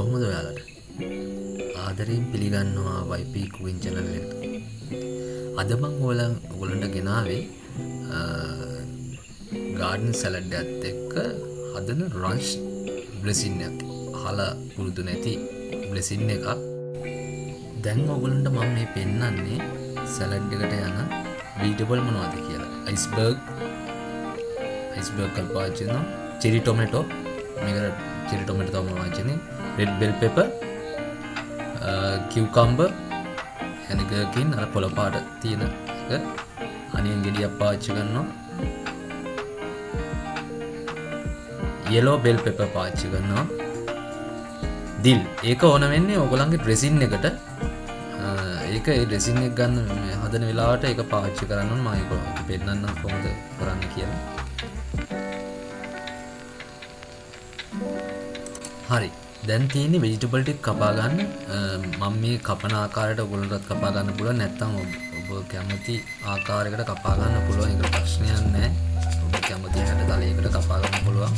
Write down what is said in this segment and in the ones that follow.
කොහොමද ඔයාලට? ආදරයෙන් පිළිගන්නවා YP cooking channel එකට. අද මම ඔයගොල්ලන්ට ගෙනාවේ garden salad එකත් එක්ක හදන ranch dressing එක. අහලා පුරුදු නැති dressing එකක්. දැන් ඔයගොල්ලන්ට මම මේ පෙන්නන්නේ salad එකට යන vegetable මොනවද කියලා. iceberg කල්පාච්චි වෙනවා. cherry tomato මේකට cherry tomato තමයි වාචනේ. red bell pepper cucumber and gherkin අර පොළ පාට තියෙන එක අනියන් ගෙඩියක් පාවිච්චි කරනවා. yellow bell pepper පාවිච්චි කරනවා. දිල් ඒක ඕන වෙන්නේ ඔයගොල්ලන්ගේ ඩ්‍රෙසින් එකට. ඒක ඒ ඩ්‍රෙසින් එක ගන්න මේ හදන වෙලාවට ඒක පාවිච්චි කරන්න ඕන. මම ඒක පෙන්නන්නම් කොහොමද කරන්න කියලා. හරි. දැන් තියෙන්නේ vegetable ටික කපා ගන්න. මම මේ කපන ආකාරයට ඔයගොල්ලන්ටත් කපා ගන්න පුළුවන්. නැත්නම් ඔබ කැමති ආකාරයකට කපා ගන්න පුළුවන්. ඒක ප්‍රශ්නයක් නෑ. ඔබ කැමති හැට තලයකට කපා ගන්න පුළුවන්.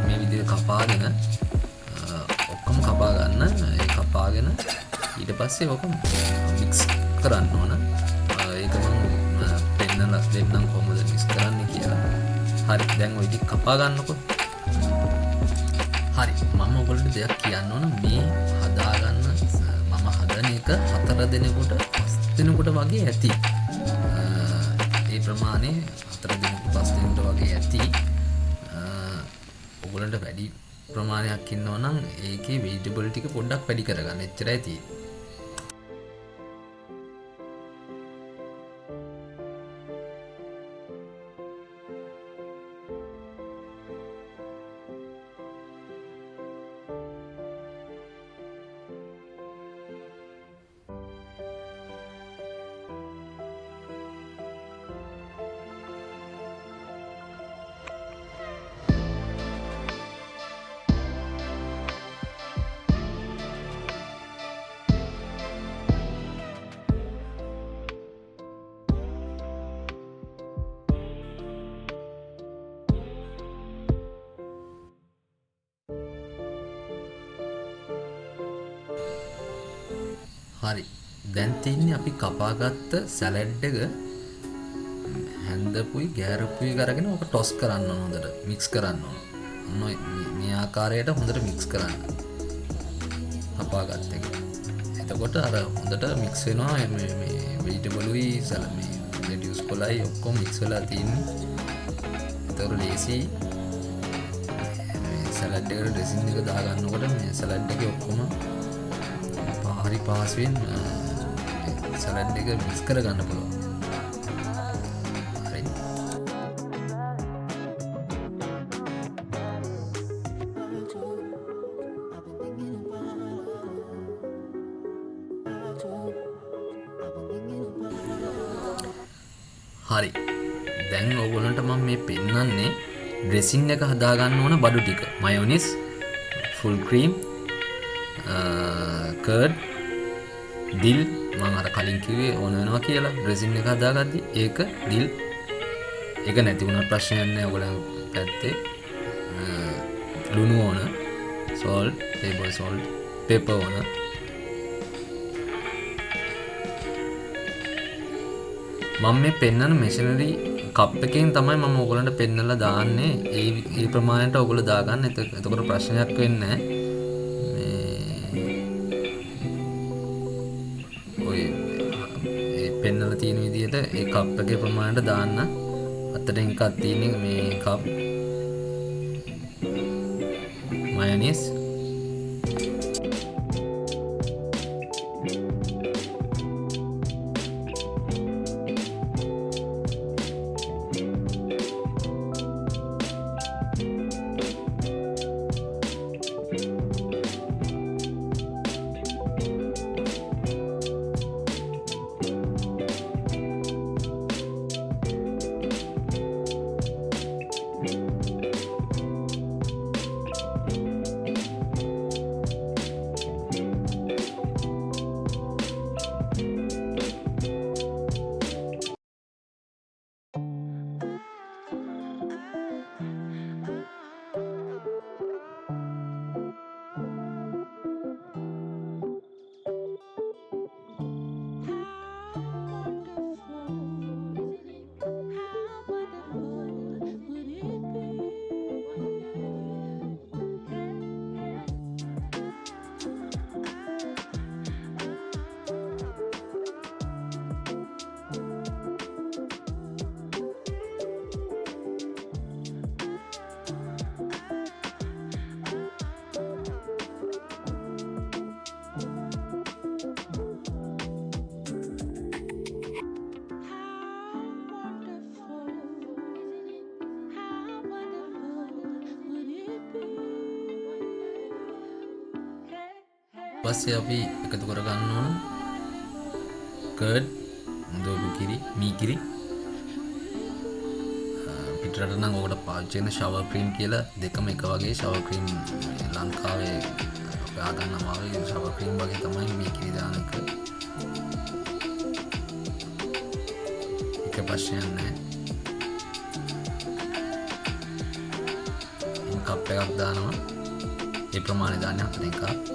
මේ විදිහට කපාගෙන ඔක්කොම කපා ගන්න. ඒ කපාගෙන ඊට පස්සේ ඔක මික්ස් කරන්න ඕන. ඒක මම පෙන්නලා දෙන්නම් කොහොමද මික්ස් කරන්නේ කියලා. හරි. දැන් ඔය ටික කපා ගන්නකො. හරි. මම ඔයගොල්ලන්ට දෙයක් කියන්න ඕන. මේ හදාගන්න මම හදන එක 4 දිනකට 5 දිනකට වගේ ඇති. ඒ ප්‍රමාණය 4 දිනකට 5 දිනකට වගේ ඇති. ඔයගොල්ලන්ට වැඩි ප්‍රමාණයක් ඉන්නවා නම් ඒකේ vegetable ටික පොඩ්ඩක් වැඩි කරගන්න. එච්චරයි තියෙන්නේ. හරි. දැන් තියන්නේ අපි කපාගත්ත සැලඩ් එක හැන්දපුයි ගෑරපුයි කරගෙන ඔක ටොස් කරන්න ඕන. හොඳට මික්ස් කරන්න ඕන. මේ ආකාරයට හොඳට මික්ස් කරන්න. කපාගත්ත එක. එතකොට අර හොඳට මික්ස් වෙනවා මේ වෙජිටබලුයි සැලමේ ලෙටියුස් කොලයි ඔක්කොම මික්ස් වෙලා තියෙන්නේ. ඒතකොට ලේසි සැලඩ් එකට ඩ්‍රෙසින් එක දාගන්නකොට මේ සැලඩ් එකේ ඔක්කොම හරි පාසුවෙන් සැලඩ් එක මික්ස් කරගන්න පුළුවන්. හරි. හරි. දැන් ඔයගොල්ලන්ට මම මේ පෙන්නන්නේ ඩ්‍රෙසින් එක හදාගන්න ඕන බඩු ටික. මයොනිස්, ෆුල් ක්‍රීම්, කර්ඩ්, දිල් මම අර කලින් කිව්වේ ඕන වෙනවා කියලා ඩ්‍රෙසින් එක හදාගද්දි ඒක දිල් ඒක නැති වුණා ප්‍රශ්නයක් නෑ. ඔයගොල්ලෝ පැත්තේ ලුණු ඕන, salt, table salt, pepper ඕන. මම මේ පෙන්නන මෙෂිනරි කප් එකෙන් තමයි මම ඔයගොල්ලන්ට පෙන්නලා දාන්නේ. ඒ ප්‍රමාණයට ඔයගොල්ලෝ දාගන්න. එතකොට ප්‍රශ්නයක් වෙන්නේ නෑ. පෙන්නලා තියෙන විදිහට ඒ කප් එකේ ප්‍රමාණයට දාන්න. අතට එකක් තියෙන්නේ මේ කප් මයොනීස්, පස්සේ අපි එකතු කරගන්න ඕන කර්ඩ්, දෝපු කිරි, මී කිරි. පිටරට නම් ඔකට පාවිච්චි වෙන ෂවර් ක්‍රීම් කියලා දෙකම එක වගේ ෂවර් ක්‍රීම්. ලංකාවේ හොයාගන්න අමාරුයි. ෂවර් ක්‍රීම් වගේ තමයි මී කිරි දාන එක. එක ප්‍රශ්නයක් නැහැ. කප් එකක් දානවා. ඒ ප්‍රමාණය දාන්නේ 4 එකක්.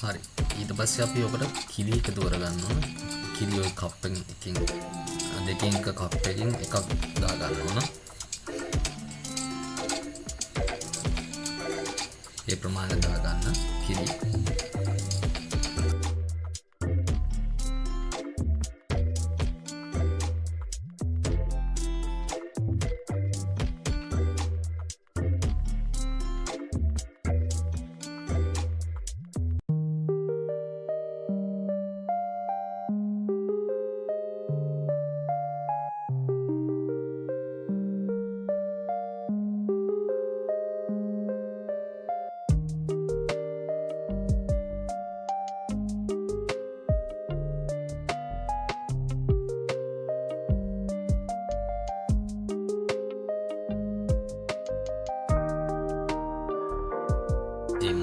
හරි. ඊට පස්සේ අපි ඔකට කිරි එකතු කරගන්න ඕන. කිරි ඔය කප් එකකින් දෙකකින් එක කප් එකකින් එකක් දා ගන්න ඕන. ඒ ප්‍රමාණය දා ගන්න කිරි.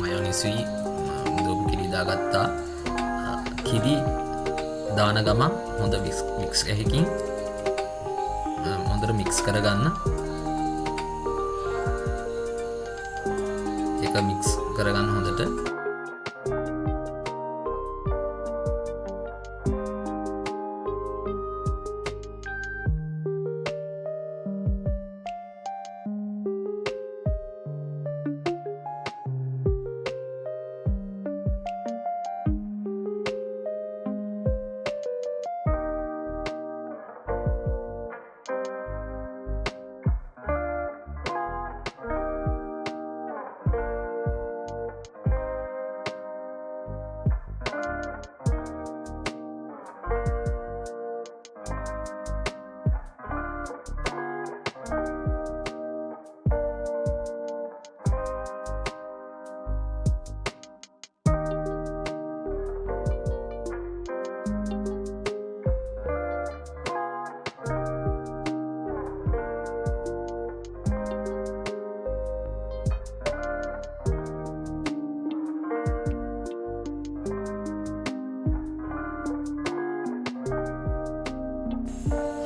මයොනීසුයි දෝපු කිරි දාගත්තා. කිරි දාන ගමන් හොඳ මික්ස් එකකින් හොඳට මික්ස් කරගන්න. ඒක මික්ස් කරගන්න හොඳට.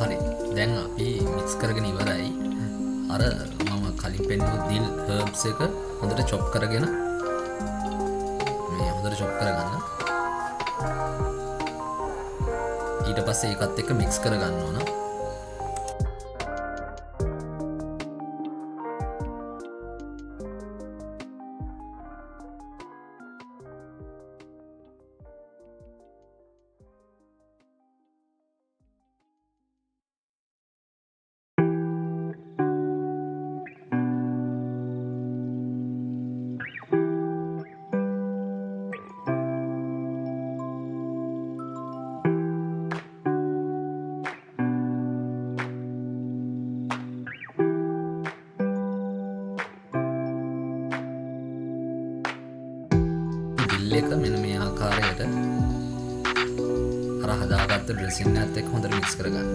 හරි. දැන් අපි මික්ස් කරගෙන ඉවරයි. අර මම කලින් පෙන්වපු දිල් හර්බ්ස් එක හොඳට චොප් කරගෙන මේ හොඳට චොප් කරගන්න. ඊට පස්සේ ඒකත් එක්ක මික්ස් කරගන්න ඕන. එක මෙන්න මේ ආකාරයට අර හදාගත්ත ඩ්‍රෙසින් එකත් එක්ක හොඳට මික්ස් කරගන්න.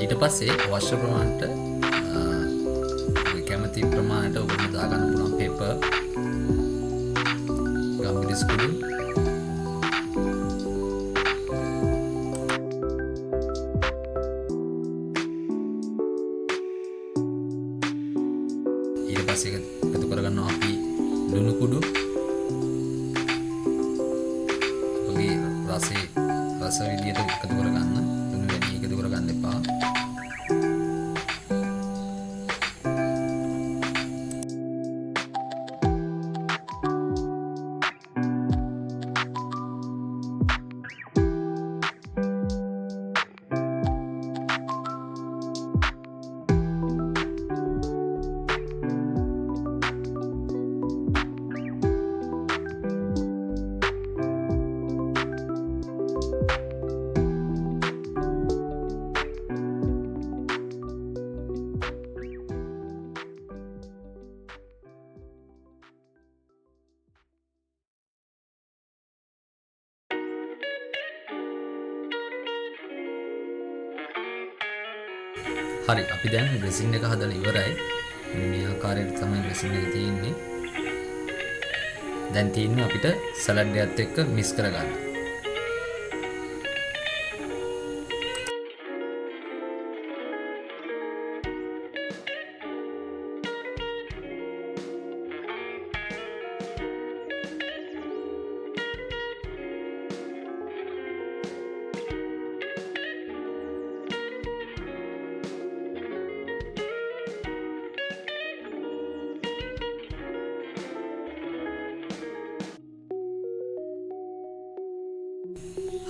ඊට පස්සේ අවශ්‍ය ප්‍රමාණයට කැමති ප්‍රමාණයට ඔබට දාගන්න පුළුවන් පෙපර්, ගම්මිරිස් කුඩු, පස්සේ එකතු කරගන්නවා අපි ලුණු කුඩු. ඔගේ රස විදියට එකතු කරගන්න. ලුණු වැඩි එකතු කරගන්න එපා. හරි අපි දැන් ඩ්‍රෙසින් එක හදලා ඉවරයි. මේ ආකාරයට තමයි ඩ්‍රෙසින් එක තියෙන්නේ. දැන් තියෙන්නේ අපිට සලාඩ් එකත් එක්ක මික්ස් කරගන්න.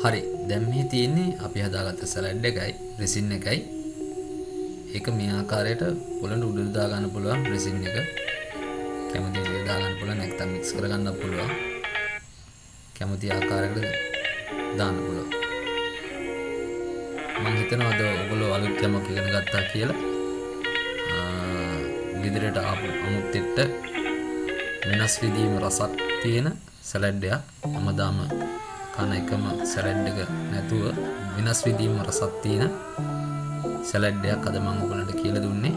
හරි දැන් මේ තියෙන්නේ අපි හදාගත්ත සලාඩ් එකයි රෙසින් එකයි. ඒක මේ ආකාරයට පොළොන්ට උඩට දා ගන්න පුළුවන් රෙසින් එක. කැමති විදිහට දා ගන්න පුළුවන් නැත්නම් මික්ස් කර ගන්නත් පුළුවන්. කැමති ආකාරයකට දාන්න පුළුවන්. මම හිතනවා අද ඔයගොල්ලෝ අලුත් යමක් ඉගෙන ගත්තා කියලා. ගෙදරට ආපු අමුත් එක්ක වෙනස් විදිහම රසක් තියෙන සලාඩ් එකක් හැමදාම කන එකම සලාඩ් එක නැතුව වෙනස් විදිහම රසක් තියෙන සලාඩ් එකක් අද මම ඔයගලන්ට කියලා දුන්නේ.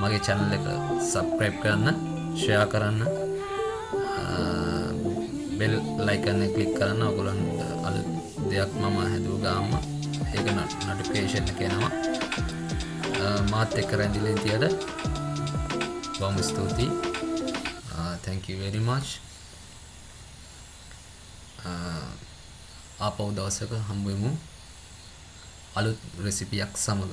මගේ channel එක subscribe කරන්න, share කරන්න, bell icon එක click කරන්න. ඔයගලන්ට අලුත් දෙයක් මම හදුව ගාම ඒක notification එක එනවා. මාත් එක්ක රැඳිලා ඉතියට බොහොම ස්තුතියි. Thank you very much. ආපහු දවසක හම්බ වෙමු අලුත් රෙසිපියක් සමග.